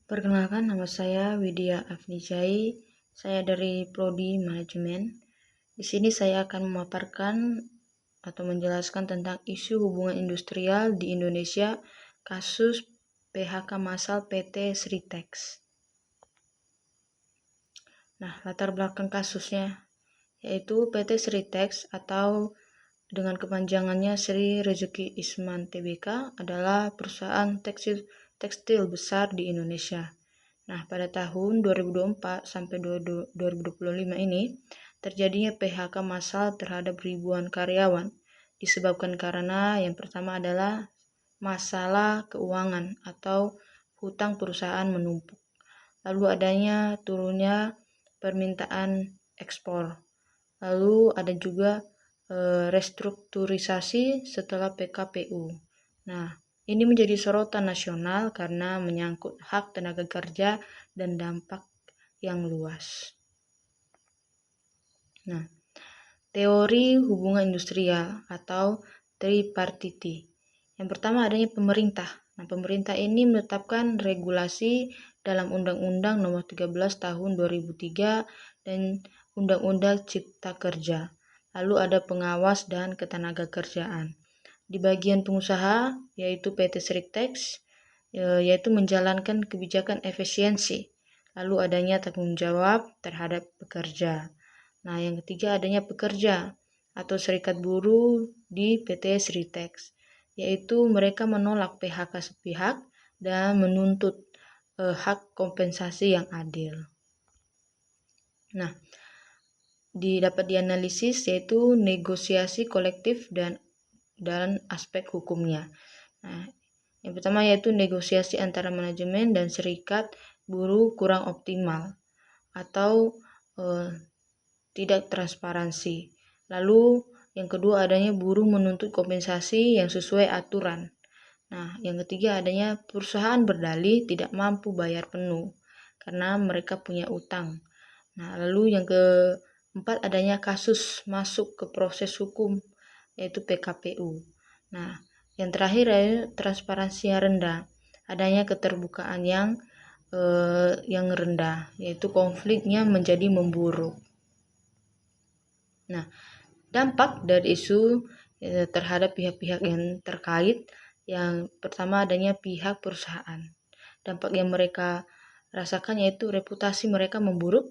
Perkenalkan, nama saya Widya Afnijai. Saya dari Prodi Manajemen. Di sini saya akan memaparkan atau menjelaskan tentang isu hubungan industrial di Indonesia, kasus PHK massal PT Sritex. Nah, latar belakang kasusnya yaitu PT Sritex atau dengan kepanjangannya Sri Rezeki Isman Tbk adalah perusahaan tekstil besar di Indonesia. Nah, pada tahun 2024 sampai 2025 ini terjadinya PHK massal terhadap ribuan karyawan disebabkan karena yang pertama adalah masalah keuangan atau hutang perusahaan menumpuk. Lalu adanya turunnya permintaan ekspor. Lalu ada juga restrukturisasi setelah PKPU. Nah, ini menjadi sorotan nasional karena menyangkut hak tenaga kerja dan dampak yang luas. Nah, teori hubungan industrial atau tripartiti. Yang pertama adanya pemerintah. Nah, pemerintah ini menetapkan regulasi dalam Undang-Undang Nomor 13 Tahun 2003 dan Undang-Undang Cipta Kerja. Lalu ada pengawas dan ketenagakerjaan. Di bagian pengusaha, yaitu PT Sritex, yaitu menjalankan kebijakan efisiensi. Lalu adanya tanggung jawab terhadap pekerja. Nah, yang ketiga adanya pekerja atau serikat buruh di PT Sritex, yaitu mereka menolak PHK sepihak dan menuntut hak kompensasi yang adil. Nah, dapat dianalisis yaitu negosiasi kolektif dan aspek hukumnya. Nah, yang pertama yaitu negosiasi antara manajemen dan serikat buruh kurang optimal atau tidak transparansi. Lalu yang kedua adanya buruh menuntut kompensasi yang sesuai aturan. Nah, yang ketiga adanya perusahaan berdalih tidak mampu bayar penuh karena mereka punya utang. Nah, lalu yang keempat adanya kasus masuk ke proses hukum yaitu PKPU. Nah, yang terakhir adalah transparansi yang rendah, adanya keterbukaan yang rendah, yaitu konfliknya menjadi memburuk. Nah, dampak dari isu terhadap pihak-pihak yang terkait, yang pertama adanya pihak perusahaan. Dampak yang mereka rasakan yaitu reputasi mereka memburuk,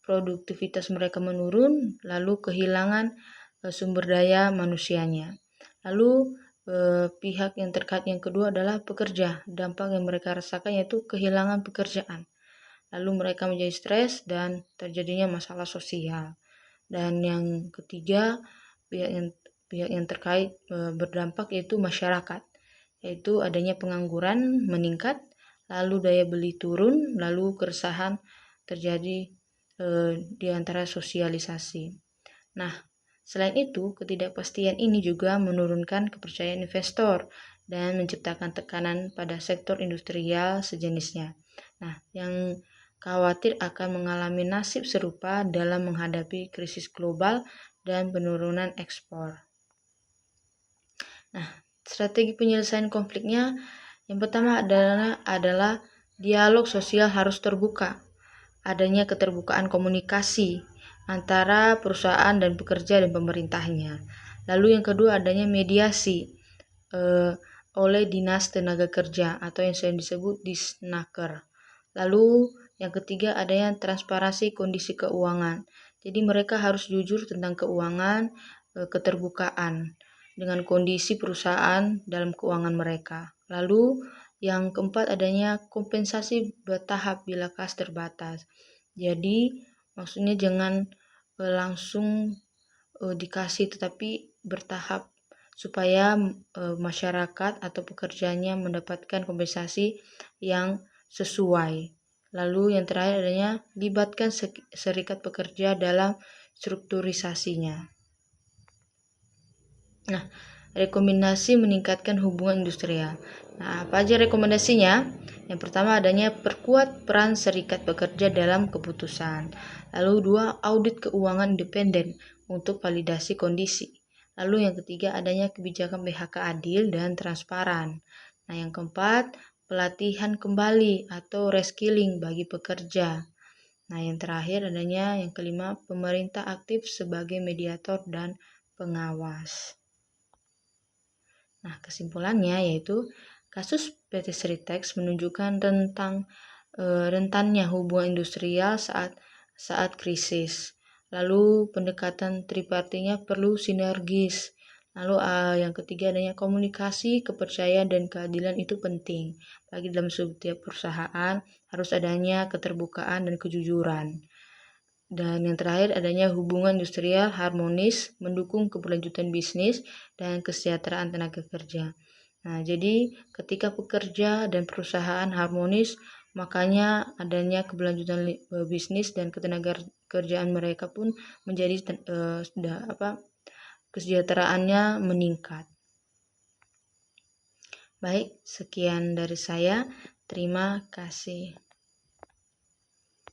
produktivitas mereka menurun, lalu kehilangan sumber daya manusianya. Lalu pihak yang terkait yang kedua adalah pekerja. Dampak yang mereka rasakan yaitu kehilangan pekerjaan. Lalu mereka menjadi stres dan terjadinya masalah sosial. Dan yang ketiga, pihak yang terkait berdampak yaitu masyarakat, yaitu adanya pengangguran meningkat, lalu daya beli turun, lalu keresahan terjadi di antara sosialisasi. Nah, selain itu, ketidakpastian ini juga menurunkan kepercayaan investor dan menciptakan tekanan pada sektor industrial sejenisnya. Nah, yang khawatir akan mengalami nasib serupa dalam menghadapi krisis global dan penurunan ekspor. Nah, strategi penyelesaian konfliknya yang pertama adalah dialog sosial harus terbuka. Adanya keterbukaan komunikasi antara perusahaan dan pekerja dan pemerintahnya. Lalu yang kedua adanya mediasi oleh Dinas Tenaga Kerja atau yang sering disebut Disnaker. Lalu yang ketiga adanya transparansi kondisi keuangan. Jadi mereka harus jujur tentang keuangan, keterbukaan dengan kondisi perusahaan dalam keuangan mereka. Lalu yang keempat adanya kompensasi bertahap bila kas terbatas. Jadi maksudnya jangan langsung dikasih, tetapi bertahap supaya masyarakat atau pekerjanya mendapatkan kompensasi yang sesuai. Lalu yang terakhir adanya libatkan serikat pekerja dalam strukturisasinya. Nah, rekomendasi meningkatkan hubungan industrial. Nah, apa aja rekomendasinya? Yang pertama adanya perkuat peran serikat pekerja dalam keputusan. Lalu dua, audit keuangan independen untuk validasi kondisi. Lalu yang ketiga adanya kebijakan PHK adil dan transparan. Nah, yang keempat, pelatihan kembali atau reskilling bagi pekerja. Nah, yang terakhir adanya yang kelima, pemerintah aktif sebagai mediator dan pengawas. Nah, kesimpulannya yaitu kasus PT Sritex menunjukkan rentannya hubungan industrial saat krisis. Lalu pendekatan tripartinya perlu sinergis. Lalu yang ketiga adanya komunikasi, kepercayaan, dan keadilan itu penting. Bagi dalam setiap perusahaan harus adanya keterbukaan dan kejujuran. Dan yang terakhir adanya hubungan industrial harmonis, mendukung keberlanjutan bisnis dan kesejahteraan tenaga kerja. Nah, jadi ketika pekerja dan perusahaan harmonis, makanya adanya keberlanjutan bisnis dan ketenaga kerjaan mereka pun menjadi kesejahteraannya meningkat. Baik, sekian dari saya. Terima kasih.